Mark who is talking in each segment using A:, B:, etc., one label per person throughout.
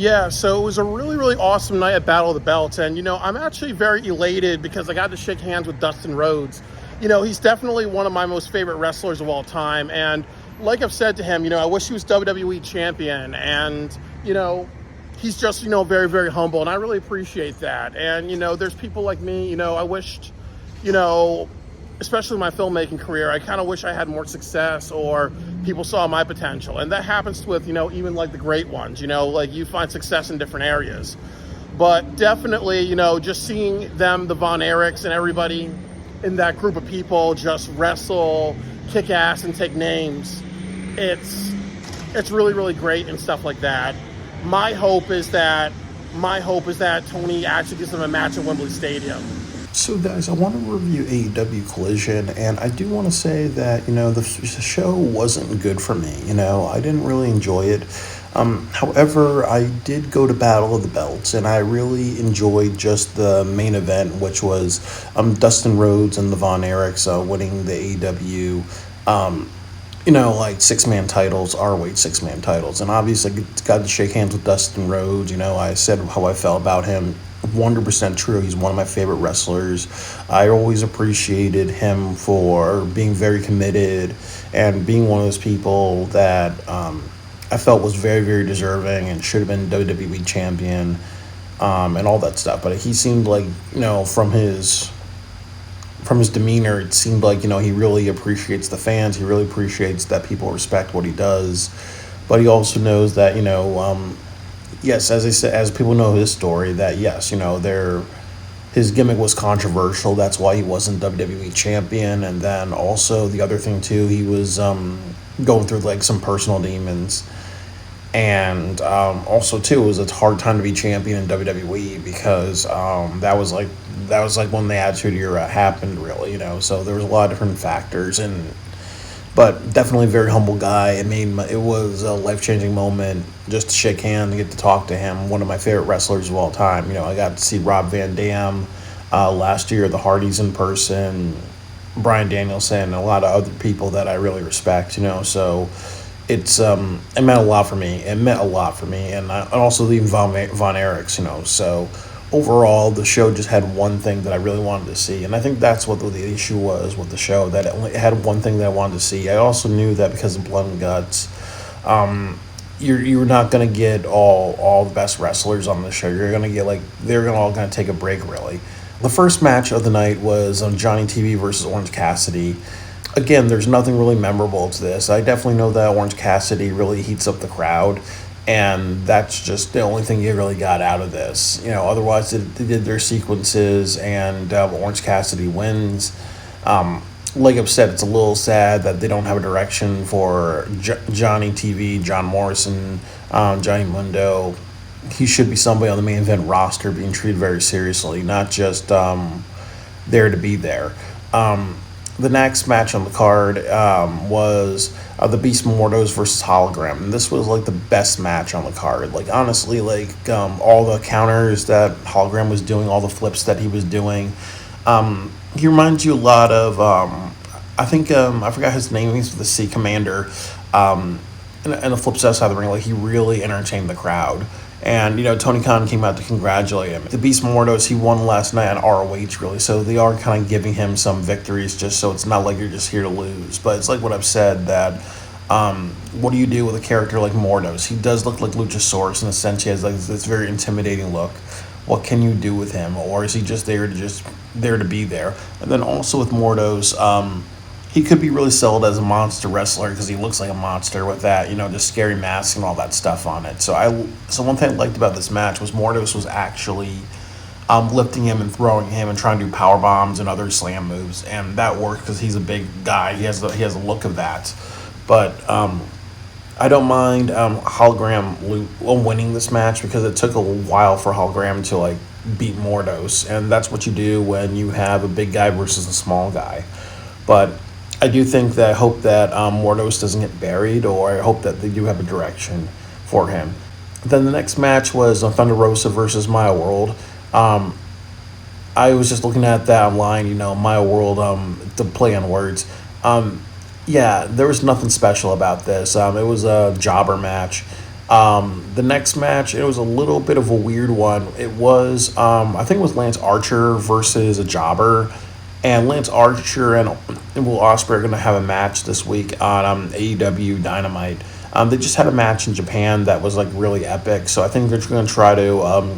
A: Yeah, so it was a really, really awesome night at Battle of the Belts. And, I'm actually very elated because I got to shake hands with Dustin Rhodes. He's definitely one of my most favorite wrestlers of all time. And like I've said to him, I wish he was WWE champion. And, he's just, very, very humble. And I really appreciate that. And, there's people like me, I wished, you know, especially my filmmaking career, I kind of wish I had more success or people saw my potential. And that happens with, even like the great ones, like you find success in different areas. But definitely, just seeing them, the Von Erichs and everybody in that group of people just wrestle, kick ass and take names, it's really, really great and stuff like that. My hope is that Tony actually gives them a match at Wembley Stadium.
B: So, guys, I want to review AEW Collision, and I do want to say that, the show wasn't good for me. I didn't really enjoy it. However, I did go to Battle of the Belts, and I really enjoyed just the main event, which was Dustin Rhodes and the Von Erichs winning the AEW, like six-man titles, ROH six-man titles. And obviously, I got to shake hands with Dustin Rhodes. I said how I felt about him. 100% true. He's one of my favorite wrestlers. I always appreciated him for being very committed and being one of those people that I felt was very, very deserving and should have been WWE champion and all that stuff. But he seemed like, from his demeanor, it seemed like, he really appreciates the fans. He really appreciates that people respect what he does. But he also knows that, yes, as I said, as people know his story, that yes, his gimmick was controversial. That's why he wasn't WWE champion. And then also the other thing too, he was going through like some personal demons. And also too, it was a hard time to be champion in WWE because that was like when the Attitude Era happened, really. So there was a lot of different factors but definitely a very humble guy. It was a life-changing moment just to shake hands and get to talk to him. One of my favorite wrestlers of all time. I got to see Rob Van Dam last year, the Hardys in person, Bryan Danielson, and a lot of other people that I really respect. So it's it meant a lot for me. And also the Von Erichs. So overall, the show just had one thing that I really wanted to see. And I think that's what the issue was with the show, that it had one thing that I wanted to see. I also knew that because of Blood and Guts, you're not going to get all the best wrestlers on the show. You're going to get, they're all going to take a break, really. The first match of the night was Johnny TV versus Orange Cassidy. Again, there's nothing really memorable to this. I definitely know that Orange Cassidy really heats up the crowd. And that's just the only thing you really got out of this. Otherwise they did their sequences and Orange Cassidy wins. Like I've said, it's a little sad that they don't have a direction for Johnny TV, John Morrison, Johnny Mundo. He should be somebody on the main event roster being treated very seriously, not just there to be there. The next match on the card was the Beast Mortos versus Hologram. And this was the best match on the card. Honestly, all the counters that Hologram was doing, all the flips that he was doing. He reminds you a lot of, I think, I forgot his name, he's the Sea Commander. And the flip side of the ring, he really entertained the crowd. And, Tony Khan came out to congratulate him. The Beast Mortos, he won last night on ROH, really. So they are kind of giving him some victories just so it's not like you're just here to lose. But it's like what I've said, that what do you do with a character like Mortos? He does look like Luchasaurus in a sense. He has this very intimidating look. What can you do with him? Or is he just there to be there? And then also with Mortos, he could be really sold as a monster wrestler because he looks like a monster with that, just scary mask and all that stuff on it. So one thing I liked about this match was Mortos was actually lifting him and throwing him and trying to do power bombs and other slam moves, and that worked because he's a big guy. He has a look of that. But I don't mind Hologram winning this match because it took a while for Hologram to beat Mortos, and that's what you do when you have a big guy versus a small guy. But I do think that I hope that Mortos doesn't get buried, or I hope that they do have a direction for him. Then the next match was Thunder Rosa versus Maya World. I was just looking at that online, Maya World, the play on words. Yeah, there was nothing special about this. It was a jobber match. The next match, it was a little bit of a weird one. It was, I think it was Lance Archer versus a jobber. And Lance Archer and Will Ospreay are going to have a match this week on AEW Dynamite. They just had a match in Japan that was like really epic. So I think they're going to try to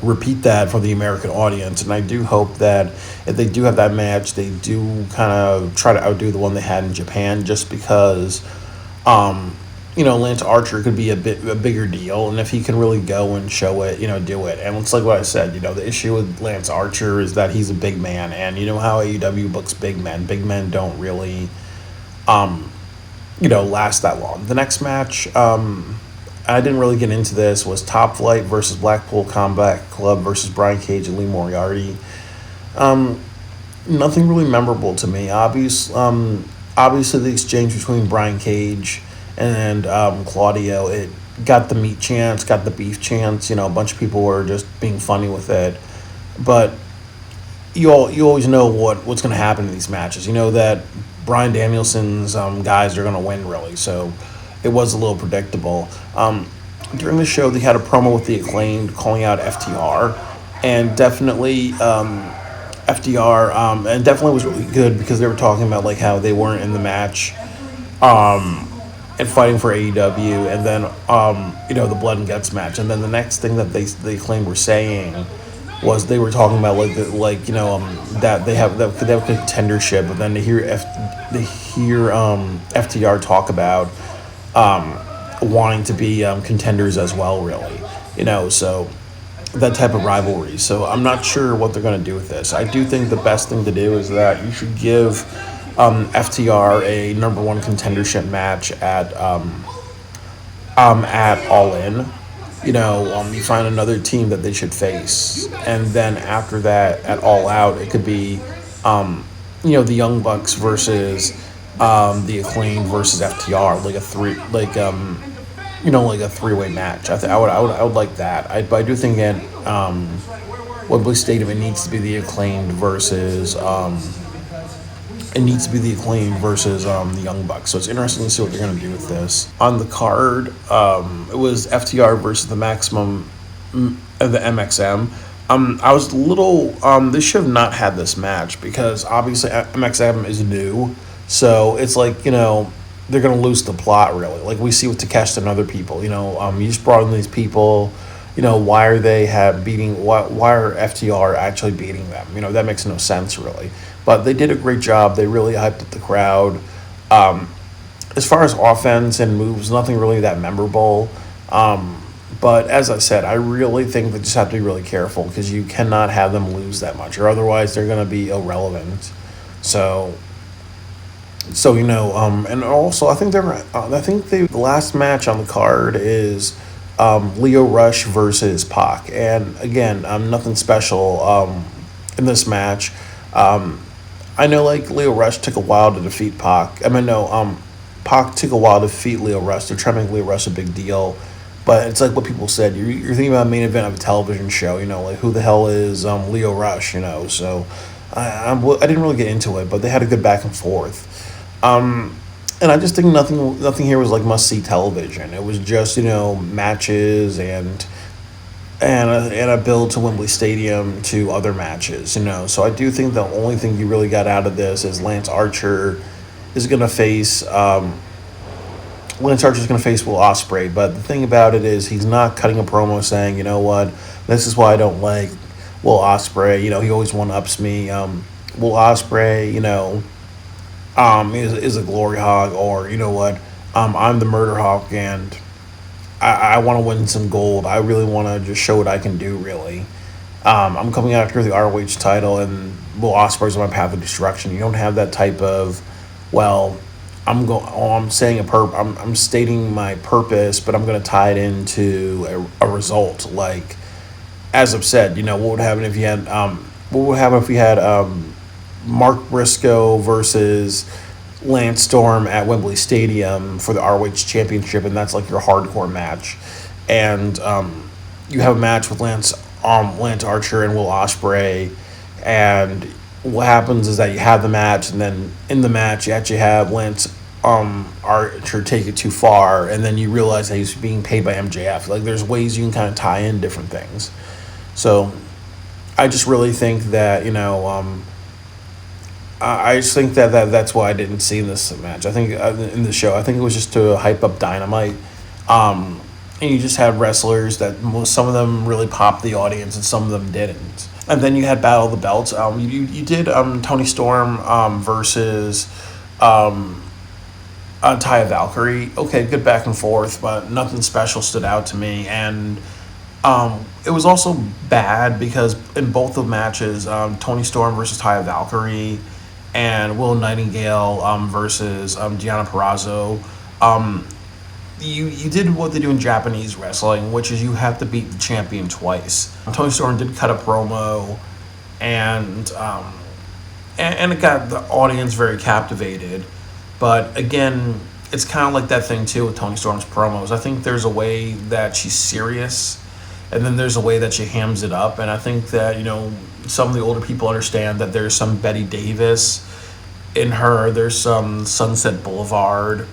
B: repeat that for the American audience. And I do hope that if they do have that match, they do kind of try to outdo the one they had in Japan, just because, Lance Archer could be a bigger deal. And if he can really go and show it, do it. And it's like what I said, the issue with Lance Archer is that he's a big man. And you know how AEW books big men. Big men don't really, last that long. The next match, I didn't really get into this, was Top Flight versus Blackpool Combat Club versus Brian Cage and Lee Moriarty. Nothing really memorable to me. Obviously, the exchange between Brian Cage and Claudio, it got the meat chance, got the beef chance. A bunch of people were just being funny with it. But you always know what's going to happen in these matches. You know that Bryan Danielson's guys are going to win, really. So it was a little predictable. During the show, they had a promo with the Acclaimed calling out FTR, and definitely FTR, and definitely was really good because they were talking about like how they weren't in the match, and fighting for AEW, and then the Blood and Guts match, and then the next thing that they Acclaimed were saying was they were talking about that they have a contendership, but then to hear FTR talk about wanting to be contenders as well, really, so that type of rivalry. So I'm not sure what they're going to do with this. I do think the best thing to do is that you should give FTR a number one contendership match at All In. You find another team that they should face, and then after that, at All Out, it could be, the Young Bucks versus the Acclaimed versus FTR, like a three-way match. I would like that. I do think at Wembley Stadium, it needs to be the Acclaimed versus the Young Bucks. So it's interesting to see what they're going to do with this. On the card, it was FTR versus the Maximum, the MXM. I was a little. They should have not had this match because obviously MXM is new, so it's like they're going to lose the plot, really. Like we see with Takeshita and other people. You just brought in these people. Why are they why are FTR actually beating them? That makes no sense, really. But they did a great job. They really hyped up the crowd. As far as offense and moves, nothing really that memorable. But as I said, I really think they just have to be really careful because you cannot have them lose that much, or otherwise they're going to be irrelevant. And also I think the last match on the card is Lio Rush versus Pac, and again, nothing special in this match. I know Lio Rush took a while to defeat Pac. Pac took a while to defeat Lio Rush. They're trying to make Lio Rush a big deal, but it's like what people said. You're thinking about a main event of a television show. Who the hell is Lio Rush? So I didn't really get into it, but they had a good back and forth. And I just think nothing here was must see television. It was just matches and a build to Wembley Stadium to other matches. So I do think the only thing you really got out of this is Lance Archer is going to face Will Ospreay. But the thing about it is he's not cutting a promo saying, this is why I don't like Will Ospreay. He always one-ups me. Will Ospreay, is a glory hog, or I'm the murder hawk, and I want to win some gold. I really want to just show what I can do, really. I'm coming after the ROH title, and Will Ospreay's on my path of destruction. You don't have that type of, I'm stating my purpose, but I'm going to tie it into a result. Like, as I've said, what would happen if you had, Mark Briscoe versus Lance Storm at Wembley Stadium for the ROH Championship, and that's your hardcore match. And you have a match with Lance Archer and Will Ospreay, and what happens is that you have the match, and then in the match you actually have Lance Archer take it too far, and then you realize that he's being paid by MJF. Like, there's ways you can kind of tie in different things. So I just really think that, I just think that's why I didn't see this match. I think in the show, I think it was just to hype up Dynamite. And you just had wrestlers that some of them really popped the audience and some of them didn't. And then you had Battle of the Belts. You did Tony Storm versus Taya Valkyrie. Okay, good back and forth, but nothing special stood out to me. And it was also bad because in both the matches, Tony Storm versus Taya Valkyrie and Will Nightingale versus Deonna Purrazzo, you did what they do in Japanese wrestling, which is you have to beat the champion twice. Tony Storm did cut a promo, and it got the audience very captivated. But again, it's kind of like that thing too with Tony Storm's promos. I think there's a way that she's serious, and then there's a way that she hams it up. And I think that some of the older people understand that there's some Betty Davis in her. There's some Sunset Boulevard.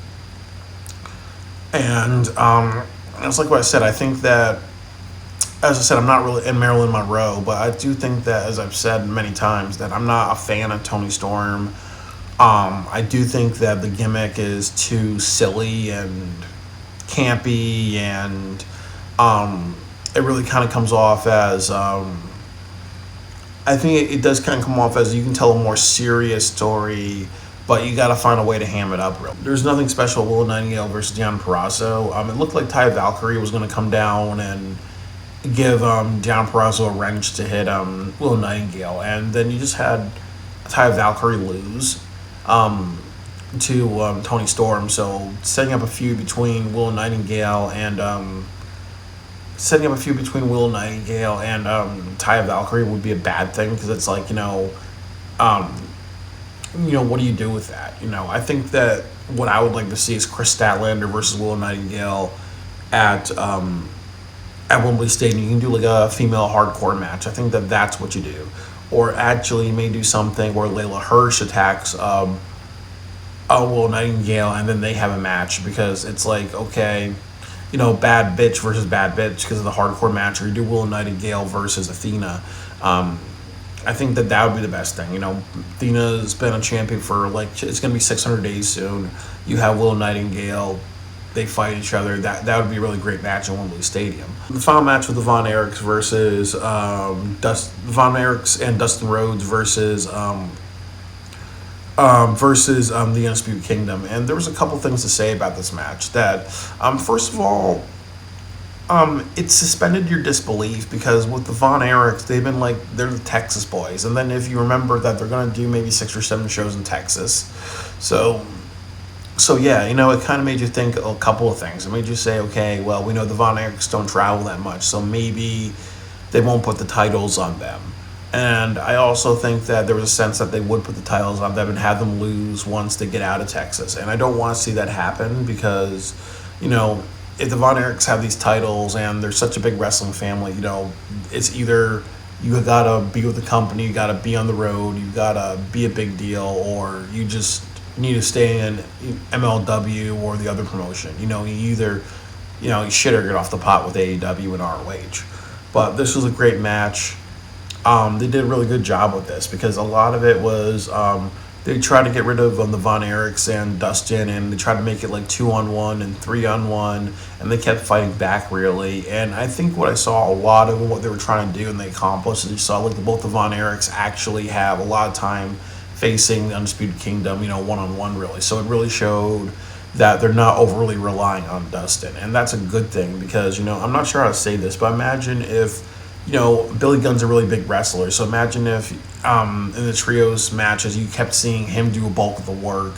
B: And it's like what I said. I think that, as I said, I'm not really in Marilyn Monroe, but I do think that, as I've said many times, that I'm not a fan of Tony Storm. I do think that the gimmick is too silly and campy, and it really kind of comes off as, I think it does kind of come off as you can tell a more serious story, but you got to find a way to ham it up. Real. There's nothing special with Will Nightingale versus Deonna Purrazzo. It looked like Taya Valkyrie was going to come down and give Deonna Purrazzo a wrench to hit Will Nightingale, and then you just had Taya Valkyrie lose to Tony Storm. So setting up a feud between Will Nightingale and Taya Valkyrie would be a bad thing, because it's like, what do you do with that? I think that what I would like to see is Chris Statlander versus Will Nightingale at Wembley Stadium. You can do like a female hardcore match. I think that that's what you do. Or actually, you may do something where Layla Hirsch attacks Will Nightingale, and then they have a match, because it's like, okay, bad bitch versus bad bitch because of the hardcore match, or you do Will Nightingale versus Athena. I think that would be the best thing. Athena's been a champion for it's going to be 600 days soon. You have Will Nightingale, they fight each other. That would be a really great match in Wembley Stadium. The final match with the Von Erichs versus Von Erichs and Dustin Rhodes versus the Undisputed Kingdom. And there was a couple things to say about this match. That first of all, it suspended your disbelief, because with the Von Erichs, they've been they're the Texas boys. And then if you remember that they're going to do maybe 6 or 7 shows in Texas. So yeah, it kind of made you think a couple of things. It made you say, okay, well, we know the Von Erichs don't travel that much, so maybe they won't put the titles on them. And I also think that there was a sense that they would put the titles on them and have them lose once they get out of Texas. And I don't want to see that happen, because, if the Von Erichs have these titles and they're such a big wrestling family, it's either you gotta be with the company, you gotta be on the road, you gotta be a big deal, or you just need to stay in MLW or the other promotion. You either, you shit or get off the pot with AEW and ROH. But this was a great match. They did a really good job with this, because a lot of it was they tried to get rid of the Von Erichs and Dustin, and they tried to make it 2-on-1 and 3-on-1, and they kept fighting back, really. And I think what I saw, a lot of what they were trying to do and they accomplished, is you saw both the Von Erichs actually have a lot of time facing the Undisputed Kingdom, one-on-one, really. So it really showed that they're not overly relying on Dustin, and that's a good thing, because I'm not sure how to say this, but imagine if Billy Gunn's a really big wrestler. So imagine if in the trios matches you kept seeing him do a bulk of the work,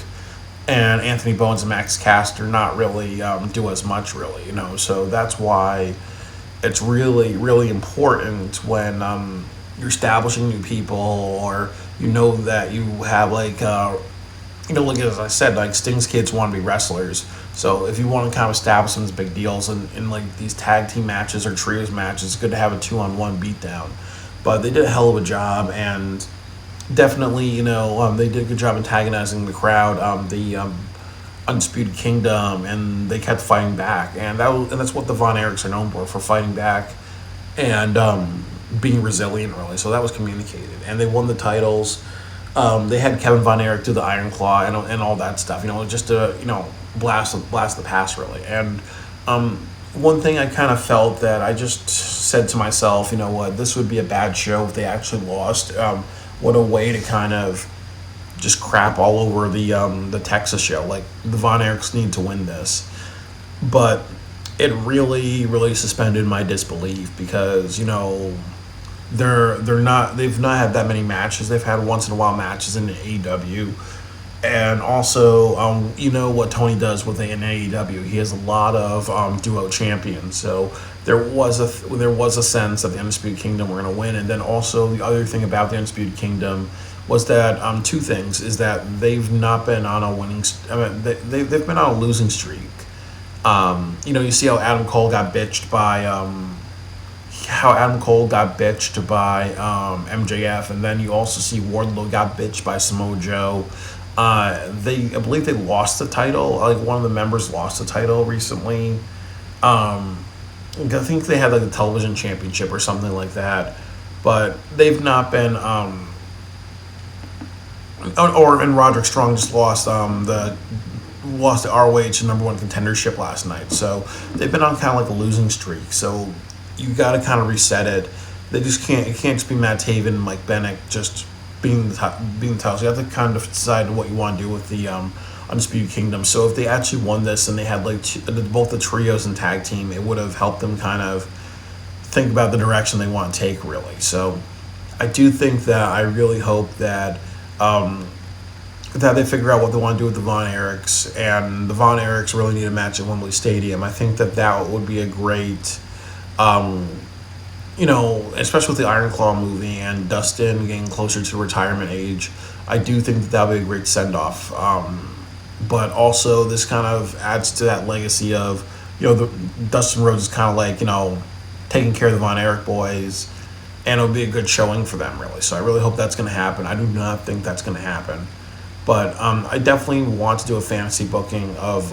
B: and Anthony Bowens and Max Caster not really do as much, really. So that's why it's really, really important when you're establishing new people, or that you have as I said, Sting's kids want to be wrestlers. So if you want to kind of establish some of these big deals in these tag team matches or trios matches, it's good to have a 2-on-1 beatdown. But they did a hell of a job, and definitely, they did a good job antagonizing the crowd. Undisputed Kingdom, and they kept fighting back, and that's what the Von Erichs are known for fighting back and being resilient, really. So that was communicated, and they won the titles. They had Kevin Von Erich do the Iron Claw and all that stuff, just to blast the past, really. And one thing I kind of felt that I just said to myself, you know what, this would be a bad show if they actually lost. What a way to kind of just crap all over the Texas show. Like, the Von Erichs need to win this, but it really suspended my disbelief because they've not had that many matches. They've had once in a while matches in the AEW, and also what Tony does with an AEW. He has a lot of duo champions, so there was a sense that the Undisputed Kingdom were going to win. And then also the other thing about the Undisputed Kingdom was that two things is that they've not been on a winning. They've been on a losing streak. You see how Adam Cole got bitched by MJF, and then you also see Wardlow got bitched by Samoa Joe. I believe they lost the title. Like, one of the members lost the title recently. I think they had like a television championship or something like that, but they've not been. And Roderick Strong just lost the ROH number one contendership last night. So they've been on kind of like a losing streak. So you got to kind of reset it. They just can't. It can't just be Matt Taven and Mike Bennett just being the titles. You have to kind of decide what you want to do with the Undisputed Kingdom. So if they actually won this and they had like both the trios and tag team, it would have helped them kind of think about the direction they want to take, really. So I do think that I really hope that that they figure out what they want to do with the Von Erichs, and the Von Erichs really need a match at Wembley Stadium. I think that would be a great, especially with the Iron Claw movie and Dustin getting closer to retirement age. I do think that would be a great send-off. But also, this kind of adds to that legacy of, Dustin Rhodes is kind of like, taking care of the Von Erich boys, and it'll be a good showing for them, really. So I really hope that's going to happen. I do not think that's going to happen. But I definitely want to do a fantasy booking of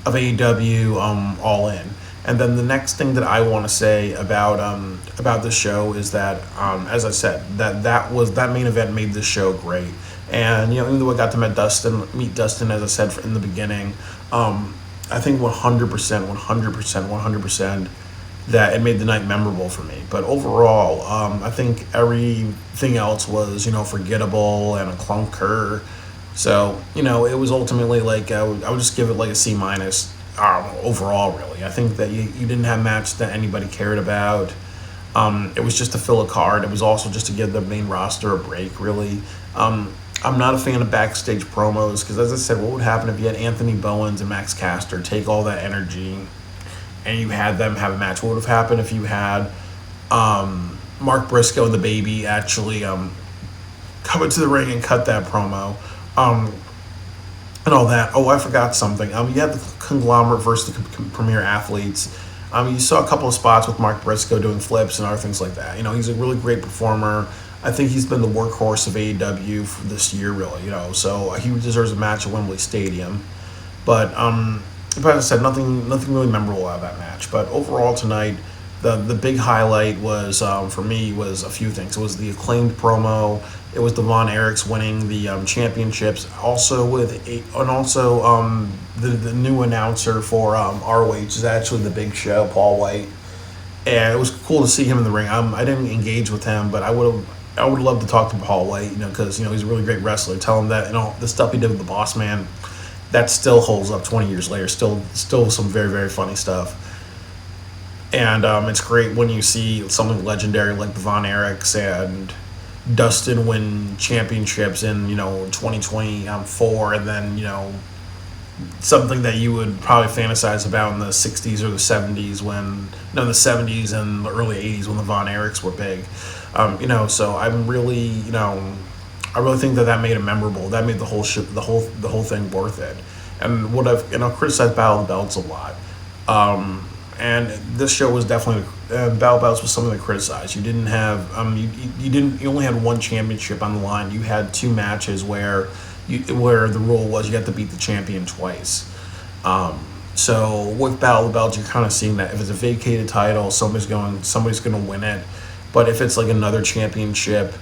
B: AEW All In. And then the next thing that I want to say about this show is that, as I said, that main event made this show great. And even though I got to meet Dustin, as I said in the beginning, I think 100% that it made the night memorable for me. But overall, I think everything else was, forgettable and a clunker. So, it was ultimately like, I would just give it like a C- overall, really. I think that you didn't have a match that anybody cared about. It was just to fill a card. It was also just to give the main roster a break, really. I'm not a fan of backstage promos because, as I said, what would happen if you had Anthony Bowens and Max Caster take all that energy and you had them have a match? What would have happened if you had Mark Briscoe and the Baby actually come into the ring and cut that promo and all that? Oh, I forgot something. You had the Conglomerate versus the Premier Athletes. You saw a couple of spots with Mark Briscoe doing flips and other things like that. He's a really great performer. I think he's been the workhorse of AEW for this year, really. So he deserves a match at Wembley Stadium. But as I said, nothing really memorable out of that match. But overall tonight, the big highlight was for me was a few things. It was the Acclaimed promo. It was the Von Erichs winning the championships. Also the new announcer for ROH is actually the Big Show, Paul White, and it was cool to see him in the ring. I didn't engage with him, but I would love to talk to Paul White, because he's a really great wrestler. Tell him that the stuff he did with the Boss Man, that still holds up 20 years later. Still some very, very funny stuff. And it's great when you see something legendary like the Von Erichs and Dustin win championships in 2024, and then something that you would probably fantasize about in the 60s or the 70s the 70s and the early 80s when the Von Erichs were big. So I'm really I really think that made it memorable. That made the whole thing worth it. And what I've criticized Battle of the Belts a lot. And this show was definitely Battle Belts was something to criticize. You didn't have you only had one championship on the line. You had two matches where where the rule was you have to beat the champion twice. So with Battle of the Belts, you're kind of seeing that if it's a vacated title, somebody's going to win it. But if it's like another championship,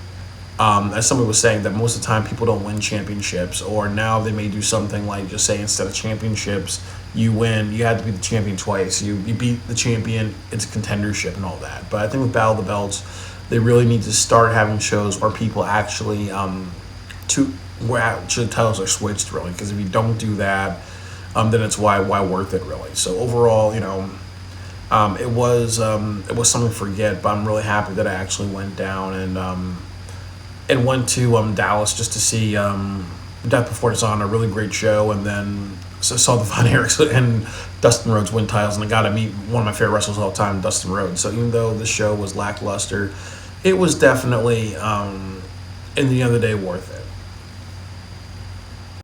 B: as somebody was saying, that most of the time people don't win championships, or now they may do something like just say instead of championships, you had to beat the champion twice. You beat the champion, it's a contendership and all that. But I think with Battle of the Belts, they really need to start having shows where people actually where actually titles are switched, really, because if you don't do that, then it's why worth it, really. So overall, it was something to forget, but I'm really happy that I actually went down and went to Dallas just to see Death Before Dishonor, a really great show, and then saw the Von Erichs and Dustin Rhodes win titles, and I got to meet one of my favorite wrestlers of all time, Dustin Rhodes. So even though the show was lackluster, it was definitely, in the end of the day, worth it.